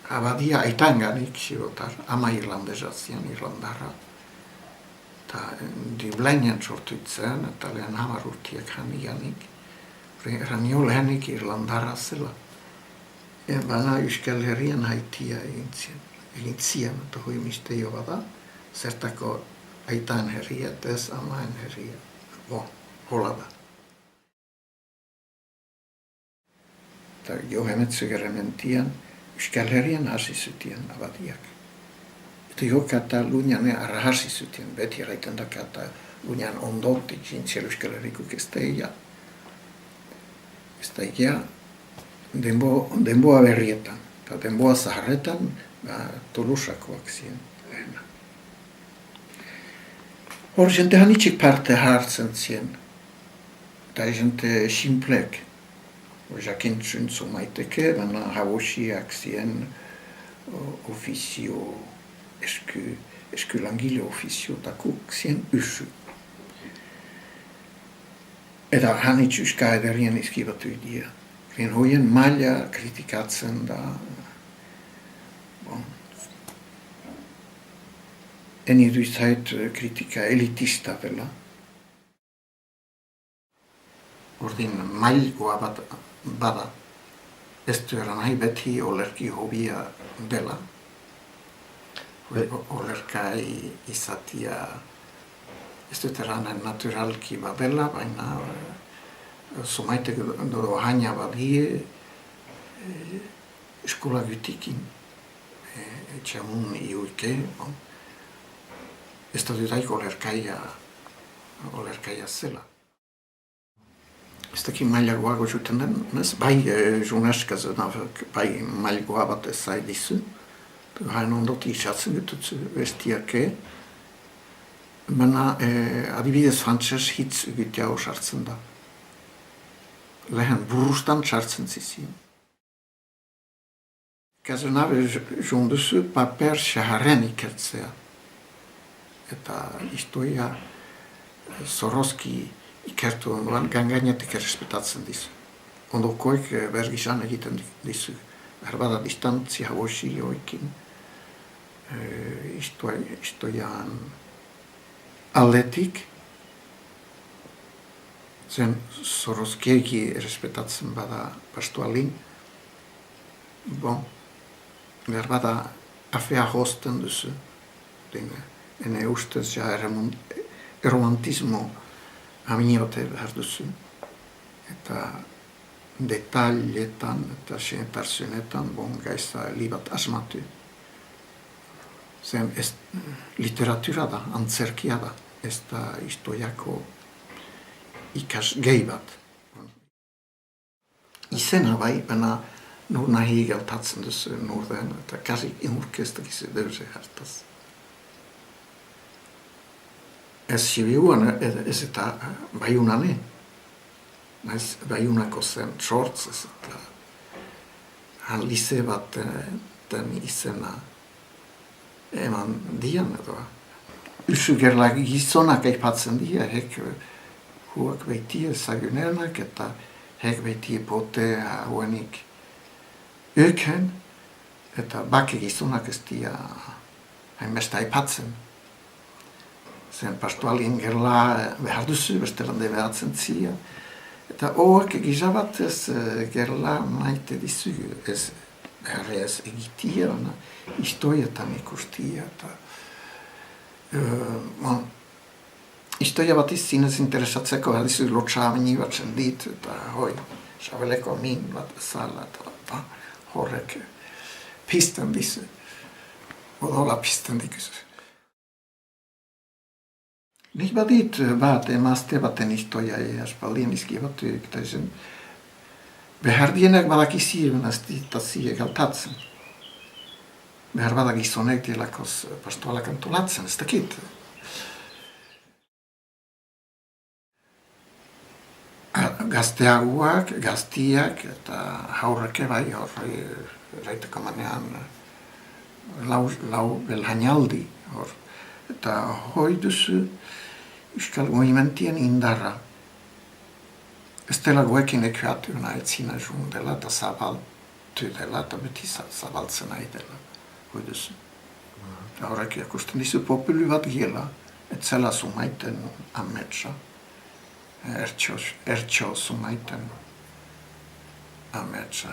abadia aitanganik sirotar, ama irlandesa zien irlandarra. Eta Dublainen sortu itzen, eta lehen 10 urtiak haniganik. Ranio lehenik irlandarra zela. Baina Euskal Herrian haitia egin zien, eta hoi misteio bada, zertako aitan herria, eta ez amaen herria. Hola da. Eta jo hemetzegeren mentian, Euskal Herrian hasi zutien abadiak. Eta jo Katalunian arra hasi zutien, beti eraiten da Katalunian ondotik zintzia Euskal Herrikuk ez teia. Ez teia denboa berrietan, eta denboa zaharretan Tolosakoak ziren lehena. Hor jente hanitxik parte hartzen ziren, eta jente simplek. Jakin zuntzu maiteke, baina hausiak ziren ofizio, esku langile ofizio takuk ziren usu. Eta hanitx uska ederien izkibatu idia. Lehen hoien maila kritikatzen da. En iruizait kritika elitista dela. Ordin mailgoa bada. Ez du eran nahi beti olerki hobia dela. Olerkai izatia, ez dut eranen naturalki badela, baina somaitek do haina badie eskola gutikin. Etxamun iuike, ez da dutaik olerkaia zela. Ez daki mailagoago zuten den, bai jonaskaz bai mailagoa bat ez zaidizu. Hain ondot isatzen getutzu bestiake. Baina adibidez frantzes hitz egitea sartzen da. Lehen burrustan sartzen zizien. Kazenabe jonduzu paper xaharren ikertzea. Eta istoia Soroski ikertu ondoan gangainetik errespetatzen dizu. Ondokoek bergizan egiten dizu. Berbada distantzia hoxi joikin. Istoian aldetik. Zen Soroskiegi errespetatzen bada pastualin. Berbada afea hosten duzu. Ene ustez ja romantismo aminiote behar duzu. Eta detailetan eta sentarzunetan gaiza libat asmatu. Zen literatura da, antzerkia da, ez da istoiako ikas gehi bat. Izena bai, baina nur nahi geltatzen duzu nur den, eta kasi inurkestak izu deuze hartaz. Ez sibiuan ez eta baiunane. Naiz baiunako zen sortz ez eta lize bat den izena eman dian edo. Usu gerla gizonak aipatzen dira, hek huak beitie zagunernak eta hek beitie pote hauenik öken eta bake gizonak ez dira hainbeste aipatzen. Zen pastualin gerla behar duzu, bestelande behatzen zia. Eta horrek egizabatez gerla maite dizu, ez behar ez egitia, istoietan ikustia. Istoia bat zinez interesatzeko dizu lotxamini batzen dit, eta hoi, xabeleko min bat bezala, eta horrek pizten dizu. Odola pizten dikuzu. Nik badit bat emazte baten istoia aspaldien izkibatu eta zen behar dienak badakizien aztitazie galtatzen. Behar badakizonek dielakoz pastualak antolatzen, ez dakit. Gazteaguak, gaztiak eta haurreke bai horri raiteko manean lau belhainaldi hor. Eta hoi duzu Euskal movimentien indarra. Ez dela goekin ekuatu nahi zina jundela eta tyydellä, että me tissassa valtsena itellä. Kuitenkin. Aurakin, kun niissä popylyvät gilla, että siellä sumaiten ammetsa. Ertsos sumaiten ammetsa.